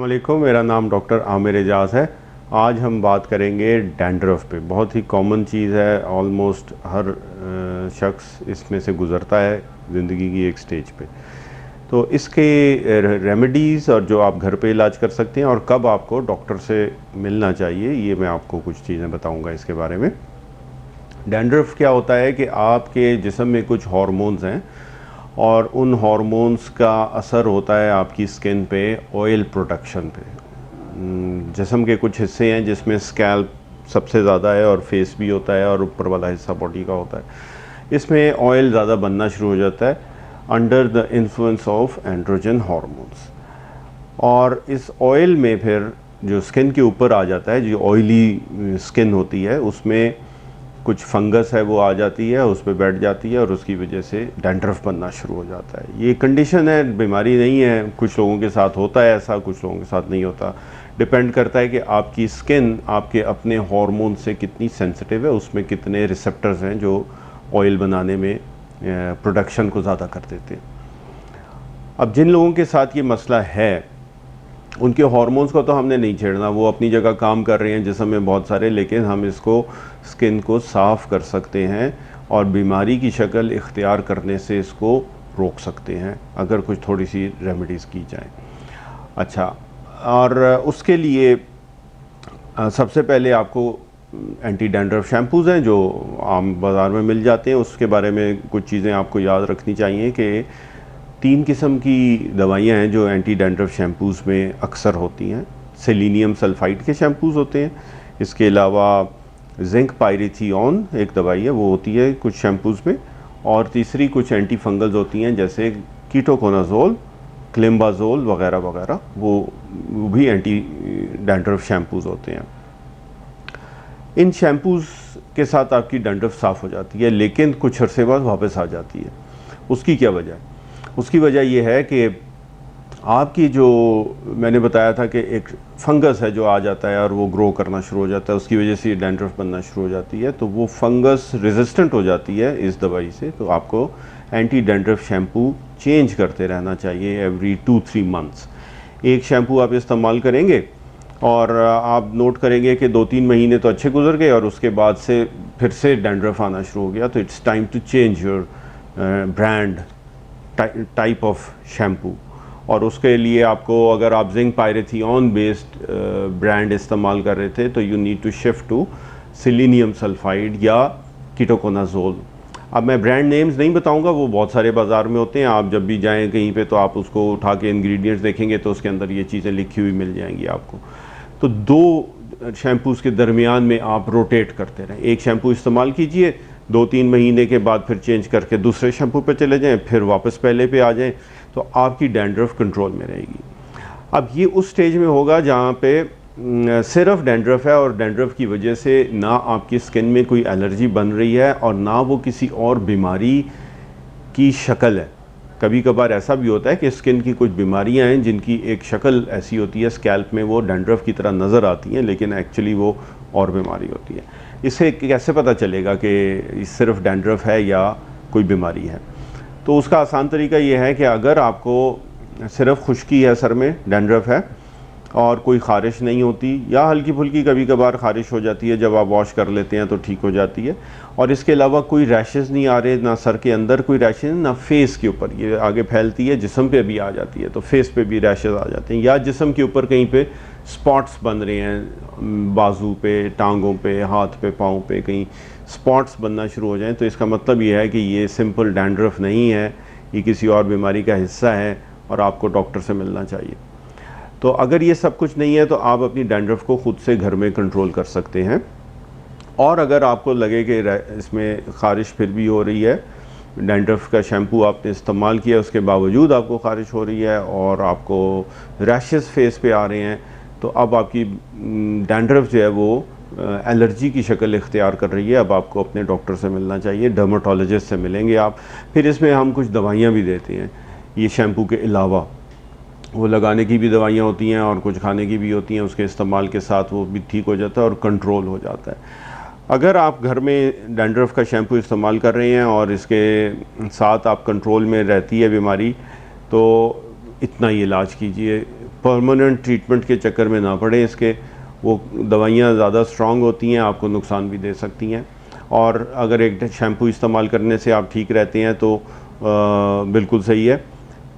वालेकुम, मेरा नाम डॉक्टर आमिर एजाज़ है। आज हम बात करेंगे डैंड्रफ पे। बहुत ही कॉमन चीज़ है, ऑलमोस्ट हर शख्स इसमें से गुज़रता है ज़िंदगी की एक स्टेज पे। तो इसके रेमेडीज़ और जो आप घर पे इलाज कर सकते हैं और कब आपको डॉक्टर से मिलना चाहिए, ये मैं आपको कुछ चीज़ें बताऊंगा इसके बारे में। डैंड्रफ क्या होता है कि आपके जिस्म में कुछ हार्मोन्स हैं और उन हार्मोन्स का असर होता है आपकी स्किन पे ऑयल प्रोडक्शन पे। जिस्म के कुछ हिस्से हैं जिसमें स्कैल्प सबसे ज़्यादा है और फेस भी होता है और ऊपर वाला हिस्सा बॉडी का होता है। इसमें ऑयल ज़्यादा बनना शुरू हो जाता है under the influence of androgen hormones. और इस ऑयल में फिर जो स्किन के ऊपर आ जाता है, जो ऑयली स्किन होती है, उसमें कुछ फंगस है वो आ जाती है, उस पर बैठ जाती है और उसकी वजह से डैंड्रफ बनना शुरू हो जाता है। ये कंडीशन है, बीमारी नहीं है। कुछ लोगों के साथ होता है ऐसा, कुछ लोगों के साथ नहीं होता। डिपेंड करता है कि आपकी स्किन आपके अपने हार्मोन से कितनी सेंसिटिव है, उसमें कितने रिसेप्टर्स हैं जो ऑयल बनाने में प्रोडक्शन को ज़्यादा कर देते हैं। अब जिन लोगों के साथ ये मसला है उनके हार्मोन्स को तो हमने नहीं छेड़ना, वो अपनी जगह काम कर रहे हैं जिस्म में बहुत सारे, लेकिन हम इसको स्किन को साफ़ कर सकते हैं और बीमारी की शक्ल इख्तियार करने से इसको रोक सकते हैं अगर कुछ थोड़ी सी रेमेडीज़ की जाएं। अच्छा, और उसके लिए सबसे पहले आपको एंटी डैंड्रफ शैम्पूज़ हैं जो आम बाज़ार में मिल जाते हैं। उसके बारे में कुछ चीज़ें आपको याद रखनी चाहिए कि 3 किस्म की दवाइयाँ हैं जो एंटी डैंड्रफ शैम्पूज़ में अक्सर होती हैं। सेलेनियम सल्फाइड के शैम्पूज़ होते हैं। इसके अलावा जिंक पायरिथियोन एक दवाई है, वो होती है कुछ शैम्पूज़ में। और तीसरी कुछ एंटी फंगल्स होती हैं जैसे कीटोकोनाजोल, क्लिम्बाजोल वगैरह वगैरह, वो भी एंटी डैंड्रफ शैम्पूज़ होते हैं। इन शैम्पूज़ के साथ आपकी डैंड्रफ साफ़ हो जाती है, लेकिन कुछ अरसे बाद वापस आ जाती है। उसकी क्या वजह है? उसकी वजह यह है कि आपकी जो मैंने बताया था कि एक फंगस है जो आ जाता है और वो ग्रो करना शुरू हो जाता है, उसकी वजह से डैंड्रफ बनना शुरू हो जाती है। तो वो फंगस रेजिस्टेंट हो जाती है इस दवाई से। तो आपको एंटी डैंड्रफ शैम्पू चेंज करते रहना चाहिए एवरी 2-3 मंथ्स। एक शैम्पू आप इस्तेमाल करेंगे और आप नोट करेंगे कि 2-3 महीने तो अच्छे गुजर गए और उसके बाद से फिर से डैंड्रफ आना शुरू हो गया। तो it's time to change your brand type of shampoo. और उसके लिए आपको, अगर आप जिंक पायरिथियोन बेस्ड ब्रांड इस्तेमाल कर रहे थे, तो you need to shift to selenium sulphide या कीटोकोनाजोल। अब मैं ब्रांड नेम्स नहीं बताऊंगा, वो बहुत सारे बाज़ार में होते हैं। आप जब भी जाएं कहीं पे तो आप उसको उठा के इंग्रेडिएंट्स देखेंगे तो उसके अंदर ये चीज़ें लिखी हुई मिल जाएंगी आपको। तो 2 शैम्पूज़ के दरमियान में आप रोटेट करते रहें। एक शैम्पू इस्तेमाल कीजिए, 2-3 महीने के बाद फिर चेंज करके दूसरे शैम्पू पे चले जाएं, फिर वापस पहले पे आ जाएं, तो आपकी डैंड्रफ कंट्रोल में रहेगी। अब ये उस स्टेज में होगा जहाँ पे सिर्फ डैंड्रफ है और डैंड्रफ की वजह से ना आपकी स्किन में कोई एलर्जी बन रही है और ना वो किसी और बीमारी की शक्ल है। कभी कभार ऐसा भी होता है कि स्किन की कुछ बीमारियां हैं जिनकी एक शक्ल ऐसी होती है, स्कैल्प में वो डैंड्रफ की तरह नज़र आती हैं, लेकिन एक्चुअली वो और बीमारी होती है। इससे कैसे पता चलेगा कि सिर्फ डैंड्रफ है या कोई बीमारी है? तो उसका आसान तरीका ये है कि अगर आपको सिर्फ खुश्की है, सर में डैंड्रफ है और कोई ख़ारिश नहीं होती या हल्की फुल्की कभी कभार ख़ारिश हो जाती है, जब आप वॉश कर लेते हैं तो ठीक हो जाती है, और इसके अलावा कोई रैशेज़ नहीं आ रहे, ना सर के अंदर कोई रैशेज़, ना फेस के ऊपर, ये आगे फैलती है, जिस्म पे भी आ जाती है, तो फेस पे भी रैशेज़ आ जाते हैं, या जिस्म के ऊपर कहीं पे स्पॉट्स बन रहे हैं, बाजू पे, टांगों पे, हाथ पे, पाँव पे कहीं स्पॉट्स बनना शुरू हो जाएं, तो इसका मतलब ये है कि ये सिंपल डैंड्रफ नहीं है, ये किसी और बीमारी का हिस्सा है और आपको डॉक्टर से मिलना चाहिए। तो अगर ये सब कुछ नहीं है तो आप अपनी डैंड्रफ को ख़ुद से घर में कंट्रोल कर सकते हैं। और अगर आपको लगे कि इसमें ख़ारिश फिर भी हो रही है, डैंड्रफ का शैम्पू आपने इस्तेमाल किया उसके बावजूद आपको ख़ारिश हो रही है और आपको रैशेस फेस पे आ रहे हैं, तो अब आपकी डैंड्रफ जो है वो एलर्जी की शक्ल इख्तियार कर रही है। अब आपको अपने डॉक्टर से मिलना चाहिए, डर्माटोलॉजिस्ट से मिलेंगे आप। फिर इसमें हम कुछ दवाइयाँ भी देते हैं, ये शैम्पू के अलावा वो लगाने की भी दवाइयाँ होती हैं और कुछ खाने की भी होती हैं, उसके इस्तेमाल के साथ वो भी ठीक हो जाता है और कंट्रोल हो जाता है। अगर आप घर में डैंड्रफ का शैम्पू इस्तेमाल कर रहे हैं और इसके साथ आप कंट्रोल में रहती है बीमारी, तो इतना ही इलाज कीजिए, परमानेंट ट्रीटमेंट के चक्कर में ना पड़े इसके। वो दवाइयाँ ज़्यादा स्ट्रॉन्ग होती हैं, आपको नुकसान भी दे सकती हैं। और अगर एक शैम्पू इस्तेमाल करने से आप ठीक रहते हैं तो बिल्कुल सही है।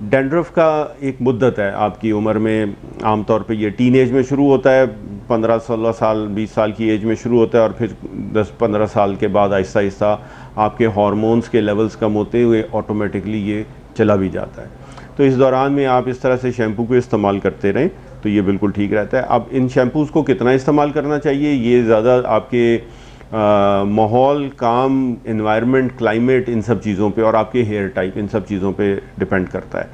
डैंड्रफ का एक मुद्दत है आपकी उम्र में, आमतौर पे ये टीन एज में शुरू होता है, 15-16 साल 20 साल की एज में शुरू होता है, और फिर 10-15 साल के बाद आहिस्ता आहिस्ता आपके हार्मोन्स के लेवल्स कम होते हुए ऑटोमेटिकली ये चला भी जाता है। तो इस दौरान में आप इस तरह से शैम्पू को इस्तेमाल करते रहें तो ये बिल्कुल ठीक रहता है। अब इन शैम्पूज़ को कितना इस्तेमाल करना चाहिए, ये ज़्यादा आपके माहौल, काम, एनवायरनमेंट, क्लाइमेट, इन सब चीज़ों पे और आपके हेयर टाइप, इन सब चीज़ों पे डिपेंड करता है।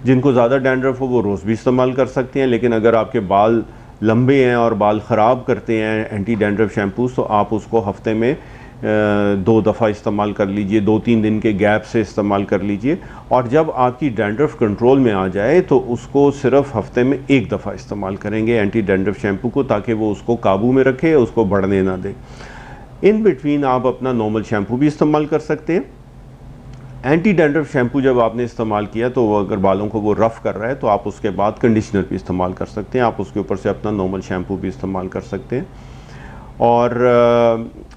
जिनको ज़्यादा डैंड्रफ हो वो रोज़ भी इस्तेमाल कर सकते हैं, लेकिन अगर आपके बाल लंबे हैं और बाल ख़राब करते हैं एंटी डैंड्रफ शैम्पूज़, तो आप उसको हफ्ते में 2 दफ़ा इस्तेमाल कर लीजिए, 2-3 दिन के गैप से इस्तेमाल कर लीजिए। और जब आपकी डैंड्रफ कंट्रोल में आ जाए तो उसको सिर्फ हफ्ते में 1 दफ़ा इस्तेमाल करेंगे एंटी डैंड्रफ शैम्पू को, ताकि वो उसको काबू में रखे, उसको बढ़ने ना दे। इन बिटवीन आप अपना नॉर्मल शैम्पू भी इस्तेमाल कर सकते हैं। एंटी डैंड्रफ शैम्पू जब आपने इस्तेमाल किया तो वो अगर बालों को वो रफ़ कर रहा है तो आप उसके बाद कंडीशनर भी इस्तेमाल कर सकते हैं, आप उसके ऊपर से अपना नॉर्मल शैम्पू भी इस्तेमाल कर सकते हैं। और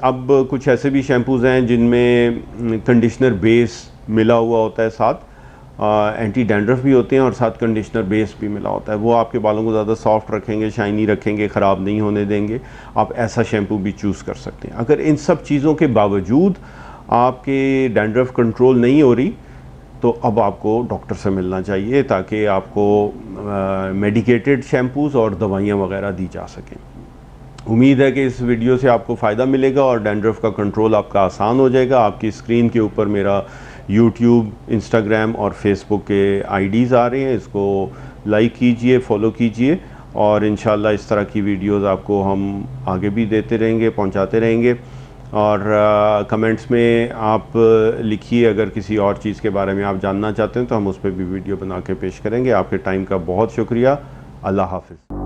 अब कुछ ऐसे भी शैम्पूज़ हैं जिनमें कंडीशनर बेस मिला हुआ होता है, साथ एंटी डैंड्रफ भी होते हैं और साथ कंडीशनर बेस भी मिला होता है। वो आपके बालों को ज़्यादा सॉफ्ट रखेंगे, शाइनी रखेंगे, ख़राब नहीं होने देंगे। आप ऐसा शैम्पू भी चूज़ कर सकते हैं। अगर इन सब चीज़ों के बावजूद आपके डैंड्रफ कंट्रोल नहीं हो रही तो अब आपको डॉक्टर से मिलना चाहिए, ताकि आपको मेडिकेटेड शैम्पूज़ और दवाइयाँ वगैरह दी जा सकें। उम्मीद है कि इस वीडियो से आपको फ़ायदा मिलेगा और डैंड्रफ का कंट्रोल आपका आसान हो जाएगा। आपकी स्क्रीन के ऊपर मेरा यूट्यूब, इंस्टाग्राम और फेसबुक के आईडीज़ आ रहे हैं, इसको लाइक कीजिए, फॉलो कीजिए, और इंशाल्लाह इस तरह की वीडियोज़ आपको हम आगे भी देते रहेंगे, पहुंचाते रहेंगे। और कमेंट्स में आप लिखिए अगर किसी और चीज़ के बारे में आप जानना चाहते हैं तो हम उस पर भी वीडियो बना के पेश करेंगे। आपके टाइम का बहुत शुक्रिया। अल्लाह हाफ़िज़।